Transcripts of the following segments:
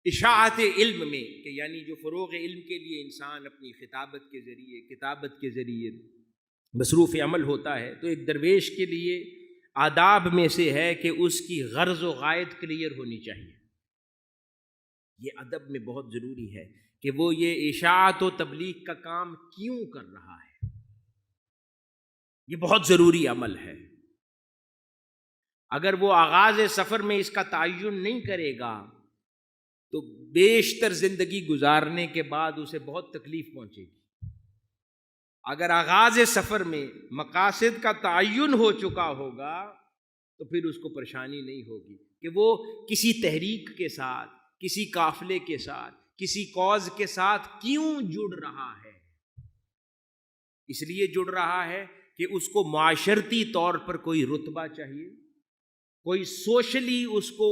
اشاعت علم میں کہ یعنی جو فروغ علم کے لیے انسان اپنی خطابت کے ذریعے کتابت کے ذریعے مصروف عمل ہوتا ہے، تو ایک درویش کے لیے آداب میں سے ہے کہ اس کی غرض و غایت کلیئر ہونی چاہیے۔ یہ ادب میں بہت ضروری ہے کہ وہ یہ اشاعت و تبلیغ کا کام کیوں کر رہا ہے، یہ بہت ضروری عمل ہے۔ اگر وہ آغاز سفر میں اس کا تعین نہیں کرے گا تو بیشتر زندگی گزارنے کے بعد اسے بہت تکلیف پہنچے گی۔ اگر آغاز سفر میں مقاصد کا تعین ہو چکا ہوگا تو پھر اس کو پریشانی نہیں ہوگی کہ وہ کسی تحریک کے ساتھ، کسی قافلے کے ساتھ، کسی کاز کے ساتھ کیوں جڑ رہا ہے۔ اس لیے جڑ رہا ہے کہ اس کو معاشرتی طور پر کوئی رتبہ چاہیے، کوئی سوشلی اس کو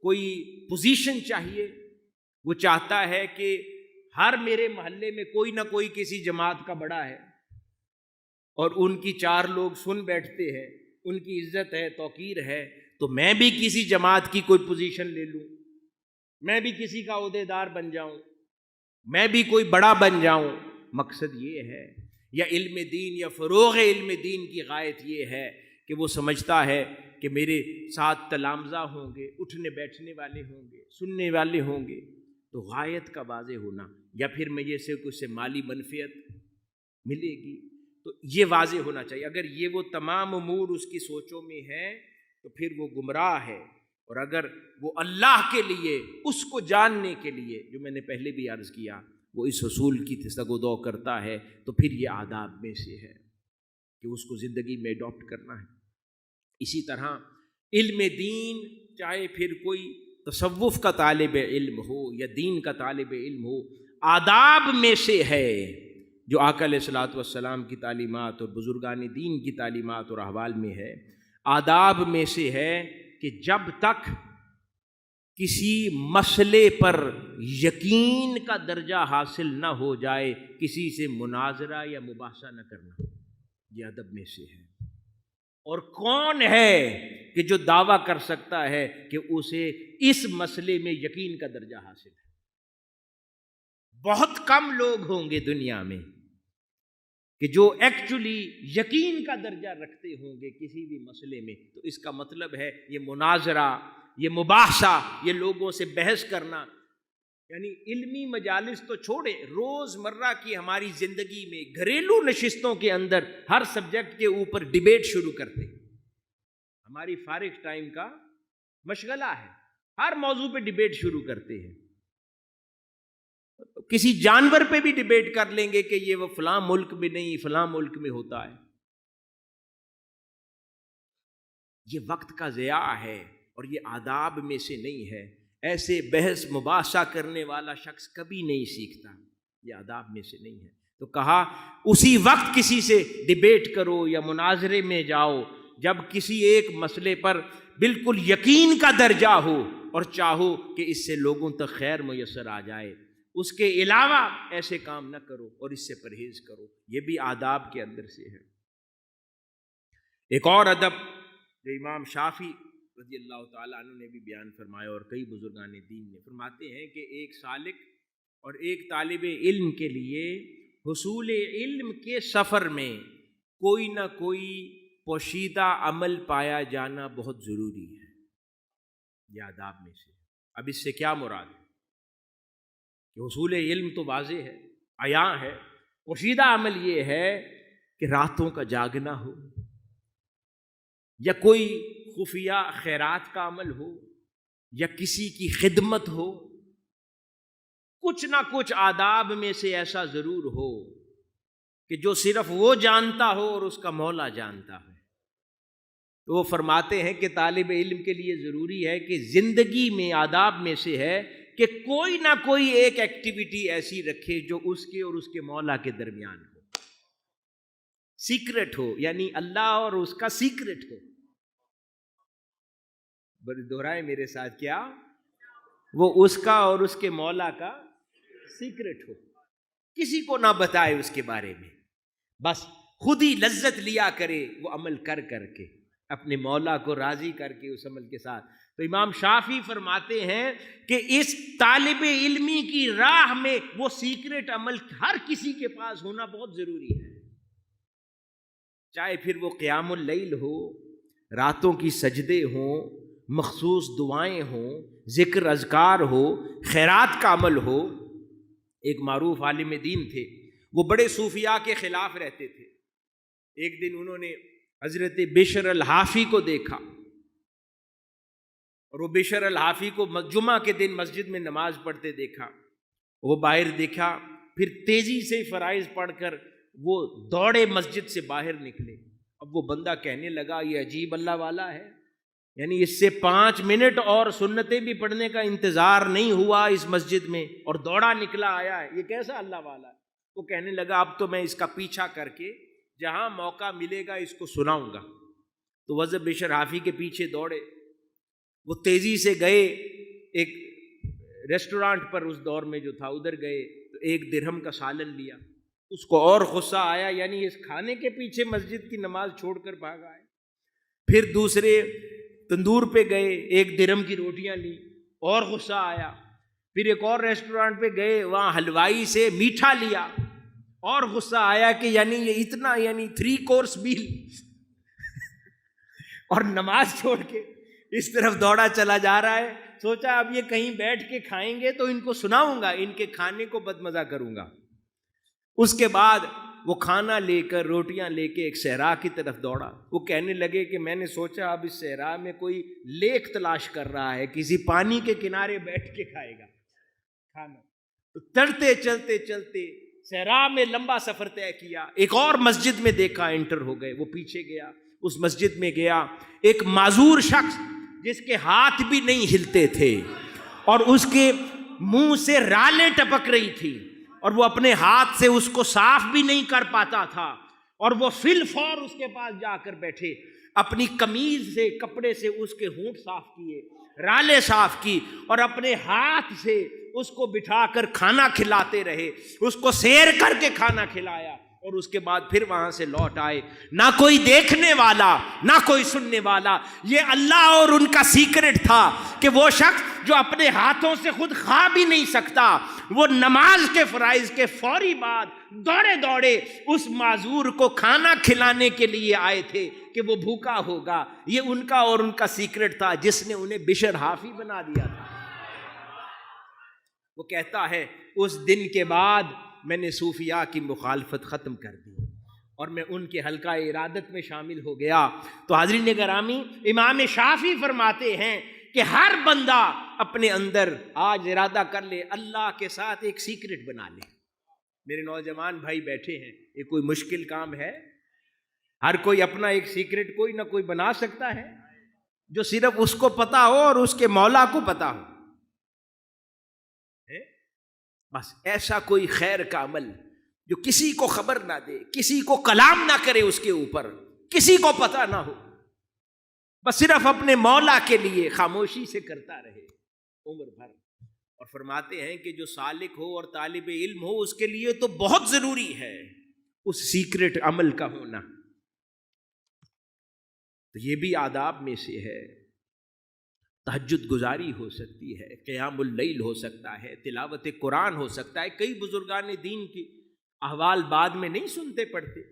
کوئی پوزیشن چاہیے۔ وہ چاہتا ہے کہ ہر میرے محلے میں کوئی نہ کوئی کسی جماعت کا بڑا ہے اور ان کی چار لوگ سن بیٹھتے ہیں، ان کی عزت ہے، توقیر ہے، تو میں بھی کسی جماعت کی کوئی پوزیشن لے لوں، میں بھی کسی کا عہدیدار بن جاؤں، میں بھی کوئی بڑا بن جاؤں۔ مقصد یہ ہے، یا علم دین یا فروغ علم دین کی غایت یہ ہے کہ وہ سمجھتا ہے کہ میرے ساتھ تلامذہ ہوں گے، اٹھنے بیٹھنے والے ہوں گے، سننے والے ہوں گے، تو غایت کا واضح ہونا، یا پھر مجھے سے کچھ سے مالی منفعت ملے گی، تو یہ واضح ہونا چاہیے۔ اگر یہ وہ تمام امور اس کی سوچوں میں ہیں تو پھر وہ گمراہ ہے، اور اگر وہ اللہ کے لیے، اس کو جاننے کے لیے، جو میں نے پہلے بھی عرض کیا، وہ اس حصول کی تسگ و دو کرتا ہے، تو پھر یہ آداب میں سے ہے کہ اس کو زندگی میں اڈاپٹ کرنا ہے۔ اسی طرح علم دین، چاہے پھر کوئی تصوف کا طالب علم ہو یا دین کا طالب علم ہو، آداب میں سے ہے جو آقا علیہ الصلوۃ والسلام کی تعلیمات اور بزرگان دین کی تعلیمات اور احوال میں ہے۔ آداب میں سے ہے کہ جب تک کسی مسئلے پر یقین کا درجہ حاصل نہ ہو جائے کسی سے مناظرہ یا مباحثہ نہ کرنا، یہ ادب میں سے ہے۔ اور کون ہے کہ جو دعویٰ کر سکتا ہے کہ اسے اس مسئلے میں یقین کا درجہ حاصل ہے؟ بہت کم لوگ ہوں گے دنیا میں کہ جو ایکچولی یقین کا درجہ رکھتے ہوں گے کسی بھی مسئلے میں۔ تو اس کا مطلب ہے یہ مناظرہ، یہ مباحثہ، یہ لوگوں سے بحث کرنا، یعنی علمی مجالس تو چھوڑیں، روز مرہ کی ہماری زندگی میں گھریلو نشستوں کے اندر ہر سبجیکٹ کے اوپر ڈیبیٹ شروع کرتے ہیں۔ ہماری فارغ ٹائم کا مشغلہ ہے، ہر موضوع پہ ڈیبیٹ شروع کرتے ہیں۔ کسی جانور پہ بھی ڈیبیٹ کر لیں گے کہ یہ وہ فلاں ملک میں نہیں، فلاں ملک میں ہوتا ہے۔ یہ وقت کا ضیاع ہے اور یہ آداب میں سے نہیں ہے۔ ایسے بحث مباحثہ کرنے والا شخص کبھی نہیں سیکھتا، یہ آداب میں سے نہیں ہے۔ تو کہا اسی وقت کسی سے ڈیبیٹ کرو یا مناظرے میں جاؤ جب کسی ایک مسئلے پر بالکل یقین کا درجہ ہو اور چاہو کہ اس سے لوگوں تک خیر میسر آ جائے۔ اس کے علاوہ ایسے کام نہ کرو اور اس سے پرہیز کرو۔ یہ بھی آداب کے اندر سے ہے۔ ایک اور ادب جو امام شافعی رضی اللہ تعالیٰ عنہ نے بھی بیان فرمایا اور کئی بزرگان دین نے، فرماتے ہیں کہ ایک سالک اور ایک طالب علم کے لیے حصول علم کے سفر میں کوئی نہ کوئی پوشیدہ عمل پایا جانا بہت ضروری ہے۔ یہ آداب میں سے۔ اب اس سے کیا مراد ہے کہ حصول علم تو واضح ہے، عیاں ہے، پوشیدہ عمل یہ ہے کہ راتوں کا جاگنا ہو یا کوئی خفیہ خیرات کا عمل ہو یا کسی کی خدمت ہو، کچھ نہ کچھ آداب میں سے ایسا ضرور ہو کہ جو صرف وہ جانتا ہو اور اس کا مولا جانتا ہے۔ تو وہ فرماتے ہیں کہ طالب علم کے لیے ضروری ہے کہ زندگی میں آداب میں سے ہے کہ کوئی نہ کوئی ایک ایکٹیویٹی ایسی رکھے جو اس کے اور اس کے مولا کے درمیان ہو، سیکرٹ ہو، یعنی اللہ اور اس کا سیکرٹ ہو۔ بڑے دہرائے میرے ساتھ، کیا وہ اس کا اور اس کے مولا کا سیکرٹ ہو، کسی کو نہ بتائے اس کے بارے میں، بس خود ہی لذت لیا کرے وہ عمل کر کر کے، اپنے مولا کو راضی کر کے اس عمل کے ساتھ۔ تو امام شافعی فرماتے ہیں کہ اس طالب علمی کی راہ میں وہ سیکرٹ عمل ہر کسی کے پاس ہونا بہت ضروری ہے، چاہے پھر وہ قیام اللیل ہو، راتوں کی سجدے ہوں، مخصوص دعائیں ہوں، ذکر اذکار ہو، خیرات کا عمل ہو۔ ایک معروف عالم دین تھے، وہ بڑے صوفیاء کے خلاف رہتے تھے۔ ایک دن انہوں نے حضرت بشر الحافی کو دیکھا، اور وہ بشر الحافی کو جمعہ کے دن مسجد میں نماز پڑھتے دیکھا۔ وہ باہر دیکھا، پھر تیزی سے فرائض پڑھ کر وہ دوڑے مسجد سے باہر نکلے۔ اب وہ بندہ کہنے لگا یہ عجیب اللہ والا ہے، یعنی اس سے 5 منٹ اور سنتیں بھی پڑھنے کا انتظار نہیں ہوا اس مسجد میں، اور دوڑا نکلا آیا ہے، یہ کیسا اللہ والا ہے؟ وہ کہنے لگا اب تو میں اس کا پیچھا کر کے جہاں موقع ملے گا اس کو سناؤں گا۔ تو وہ بشر حافی کے پیچھے دوڑے، وہ تیزی سے گئے ایک ریسٹورانٹ پر، اس دور میں جو تھا ادھر گئے، تو 1 درہم کا سالن لیا۔ اس کو اور غصہ آیا، یعنی اس کھانے کے پیچھے مسجد کی نماز چھوڑ کر بھاگا ہے۔ پھر دوسرے تندور پہ گئے، 1 درہم کی روٹیاں لی، اور غصہ آیا۔ پھر ایک اور ریسٹورانٹ پہ گئے، وہاں حلوائی سے میٹھا لیا، اور غصہ آیا کہ یعنی یہ اتنا، یعنی 3 کورس میل اور نماز چھوڑ کے اس طرف دوڑا چلا جا رہا ہے۔ سوچا اب یہ کہیں بیٹھ کے کھائیں گے تو ان کو سناؤں گا، ان کے کھانے کو بدمزہ کروں گا۔ اس کے بعد وہ کھانا لے کر، روٹیاں لے کے ایک صحرا کی طرف دوڑا۔ وہ کہنے لگے کہ میں نے سوچا اب اس صحرا میں کوئی لیک تلاش کر رہا ہے، کسی پانی کے کنارے بیٹھ کے کھائے گا کھانا۔ تو چلتے چلتے چلتے صحرا میں لمبا سفر طے کیا، ایک اور مسجد میں دیکھا، انٹر ہو گئے۔ وہ پیچھے گیا، اس مسجد میں گیا، ایک معذور شخص جس کے ہاتھ بھی نہیں ہلتے تھے اور اس کے منہ سے رالیں ٹپک رہی تھی، اور وہ اپنے ہاتھ سے اس کو صاف بھی نہیں کر پاتا تھا، اور وہ فی الفور اس کے پاس جا کر بیٹھے، اپنی قمیض سے، کپڑے سے اس کے ہونٹ صاف کیے، رالیں صاف کی، اور اپنے ہاتھ سے اس کو بٹھا کر کھانا کھلاتے رہے، اس کو سیر کر کے کھانا کھلایا، اور اس کے بعد پھر وہاں سے لوٹ آئے۔ نہ کوئی دیکھنے والا، نہ کوئی سننے والا۔ یہ اللہ اور ان کا سیکرٹ تھا کہ وہ شخص جو اپنے ہاتھوں سے خود کھا بھی نہیں سکتا، وہ نماز کے فرائض کے فوری بعد دوڑے دوڑے اس معذور کو کھانا کھلانے کے لیے آئے تھے کہ وہ بھوکا ہوگا۔ یہ ان کا اور ان کا سیکرٹ تھا جس نے انہیں بشر حافی بنا دیا تھا۔ وہ کہتا ہے اس دن کے بعد میں نے صوفیاء کی مخالفت ختم کر دی اور میں ان کے حلقہ ارادت میں شامل ہو گیا۔ تو حاضرین گرامی، امام شافعی فرماتے ہیں کہ ہر بندہ اپنے اندر آج ارادہ کر لے، اللہ کے ساتھ ایک سیکرٹ بنا لے۔ میرے نوجوان بھائی بیٹھے ہیں، یہ کوئی مشکل کام ہے؟ ہر کوئی اپنا ایک سیکرٹ کوئی نہ کوئی بنا سکتا ہے، جو صرف اس کو پتا ہو اور اس کے مولا کو پتا ہو۔ بس ایسا کوئی خیر کا عمل جو کسی کو خبر نہ دے، کسی کو کلام نہ کرے، اس کے اوپر کسی کو پتہ نہ ہو، بس صرف اپنے مولا کے لیے خاموشی سے کرتا رہے عمر بھر۔ اور فرماتے ہیں کہ جو سالک ہو اور طالب علم ہو، اس کے لیے تو بہت ضروری ہے اس سیکرٹ عمل کا ہونا۔ تو یہ بھی آداب میں سے ہے۔ تہجد گزاری ہو سکتی ہے، قیام اللیل ہو سکتا ہے، تلاوت قرآن ہو سکتا ہے۔ کئی بزرگان دین کے احوال بعد میں نہیں سنتے پڑھتے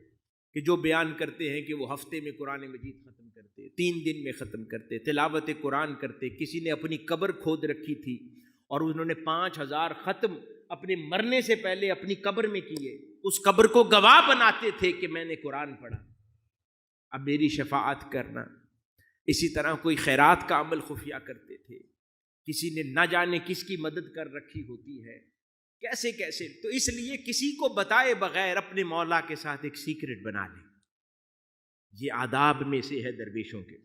کہ جو بیان کرتے ہیں کہ وہ ہفتے میں قرآن مجید ختم کرتے، 3 دن میں ختم کرتے، تلاوت قرآن کرتے۔ کسی نے اپنی قبر کھود رکھی تھی اور انہوں نے 5000 ختم اپنے مرنے سے پہلے اپنی قبر میں کیے، اس قبر کو گواہ بناتے تھے کہ میں نے قرآن پڑھا، اب میری شفاعت کرنا۔ اسی طرح کوئی خیرات کا عمل خفیہ کرتے تھے، کسی نے نہ جانے کس کی مدد کر رکھی ہوتی ہے، کیسے کیسے۔ تو اس لیے کسی کو بتائے بغیر اپنے مولا کے ساتھ ایک سیکرٹ بنا لیں، یہ آداب میں سے ہے درویشوں کے۔